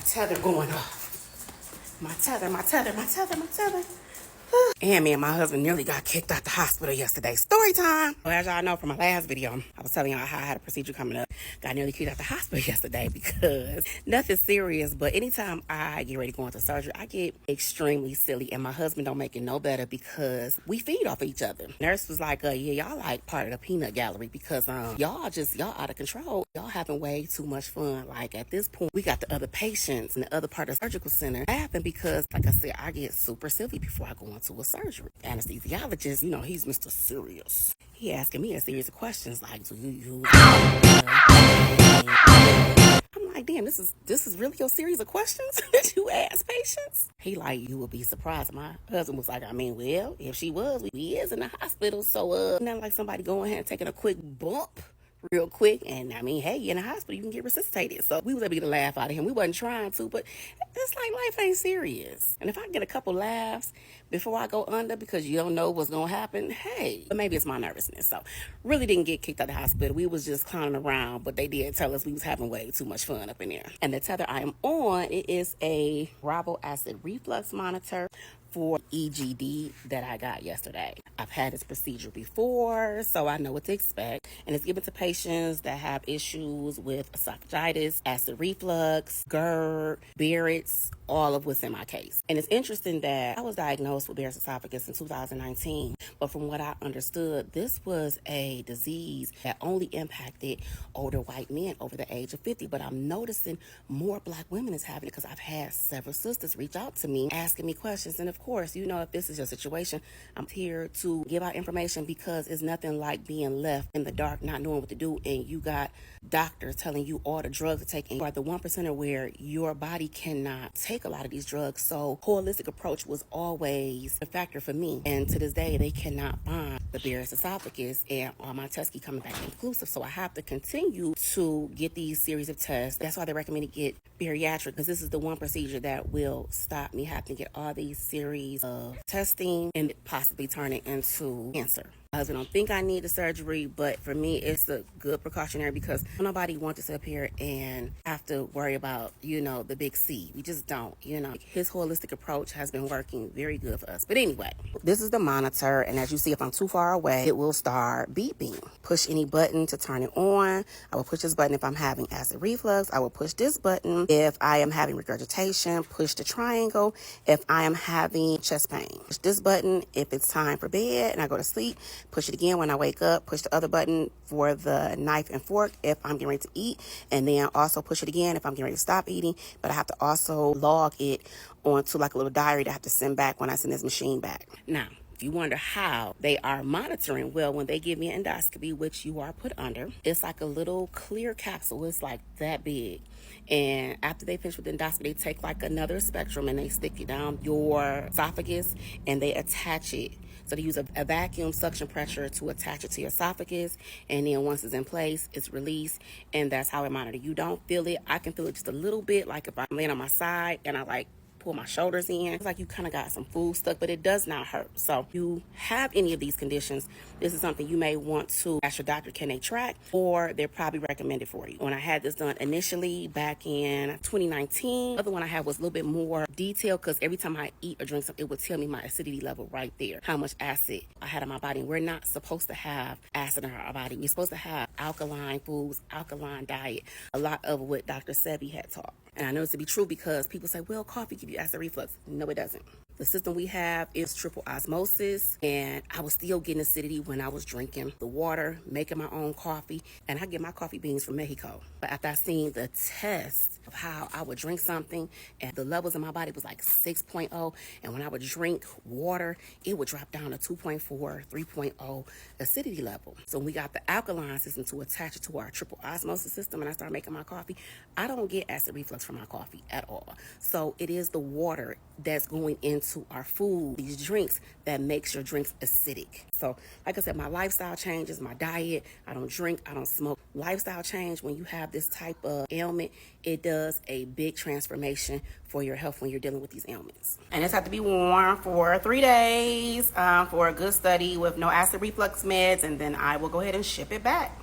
tether going off. My tether. And me and my husband nearly got kicked out the hospital yesterday. Story time. Well, as y'all know from my last video, I was telling y'all how I had a procedure coming up. Got nearly kicked out the hospital yesterday because nothing serious, but anytime I get ready to go into surgery, I get extremely silly, and my husband don't make it no better because we feed off each other. Nurse was like, yeah, y'all like part of the peanut gallery because y'all out of control. Y'all having way too much fun. Like at this point, we got the other patients in the other part of the surgical center laughing because, like I said, I get super silly before I go into a surgery. Anesthesiologist, you know, he's Mr. Serious. He asking me a series of questions like, do you use I'm like, damn, this is really your series of questions that you ask patients? He like, you will be surprised. My husband was like, I mean, well, if she was, we is in the hospital, so not like somebody going ahead and taking a quick bump real quick, and I mean, hey, you're in the hospital, you can get resuscitated. So we was able to get a laugh out of him. We wasn't trying to, but it's like life ain't serious. And if I get a couple laughs before I go under because you don't know what's gonna happen, hey, but maybe it's my nervousness. So really didn't get kicked out of the hospital. We was just clowning around, but they did tell us we was having way too much fun up in there. And the tether I am on, it is a riboflavin acid reflux monitor for EGD that I got yesterday. I've had this procedure before, so I know what to expect. And it's given to patients that have issues with esophagitis, acid reflux, GERD, Barrett's, all of what's in my case. And it's interesting that I was diagnosed with Barrett's esophagus in 2019, but from what I understood, this was a disease that only impacted older white men over the age of 50, but I'm noticing more black women is having it because I've had several sisters reach out to me asking me questions. And of course, you know, if this is your situation, I'm here to give out information because it's nothing like being left in the dark, not knowing what to do, and you got doctors telling you all the drugs to take, and you are the 1% where your body cannot take a lot of these drugs. So holistic approach was always a factor for me, and to this day they cannot find the Barrett's esophagus, and all my tests keep coming back inconclusive. So I have to continue to get these series of tests. That's why they recommend to get Bariatric, because this is the one procedure that will stop me having to get all these series of testing and possibly turn it into cancer. My husband don't think I need the surgery, but for me, it's a good precautionary because nobody wants to sit up here and have to worry about, you know, the big C. We just don't, you know. His holistic approach has been working very good for us. But anyway, this is the monitor, and as you see, if I'm too far away, it will start beeping. Push any button to turn it on. I will push this button if I'm having acid reflux. I will push this button if I am having regurgitation. Push the triangle if I am having chest pain. Push this button if it's time for bed and I go to sleep. Push it again when I wake up. Push the other button for the knife and fork if I'm getting ready to eat. And then also push it again if I'm getting ready to stop eating. But I have to also log it onto like a little diary that I have to send back when I send this machine back. Now, if you wonder how they are monitoring, well, when they give me an endoscopy, which you are put under, it's like a little clear capsule. It's like that big. And after they finish with the endoscopy, they take like another spectrum and they stick it down your esophagus and they attach it. So they use a vacuum suction pressure to attach it to your esophagus. And then once it's in place, it's released. And that's how it monitors. You don't feel it. I can feel it just a little bit, like if I'm laying on my side and I like pull my shoulders in. It's like you kind of got some food stuck, but it does not hurt. So if you have any of these conditions, this is something you may want to ask your doctor, can they track, or they're probably recommended for you. When I had this done initially back in 2019, the other one I had was a little bit more detailed because every time I eat or drink something, it would tell me my acidity level right there, how much acid I had in my body. And we're not supposed to have acid in our body. We're supposed to have alkaline foods, alkaline diet, a lot of what Dr. Sebi had taught. And I know this to be true because people say, well, coffee gives you acid reflux. No, it doesn't. The system we have is triple osmosis, and I was still getting acidity when I was drinking the water, making my own coffee, and I get my coffee beans from Mexico. But after I seen the test of how I would drink something, and the levels in my body was like 6.0, and when I would drink water, it would drop down to 2.4, 3.0 acidity level. So when we got the alkaline system to attach it to our triple osmosis system, and I started making my coffee, I don't get acid reflux from my coffee at all. So it is the water that's going into our food, these drinks, that makes your drinks acidic. So like I said, my lifestyle changes, my diet, I don't drink, I don't smoke. Lifestyle change, when you have this type of ailment, it does a big transformation for your health when you're dealing with these ailments. And this has to be worn for 3 days for a good study with no acid reflux meds, and then I will go ahead and ship it back.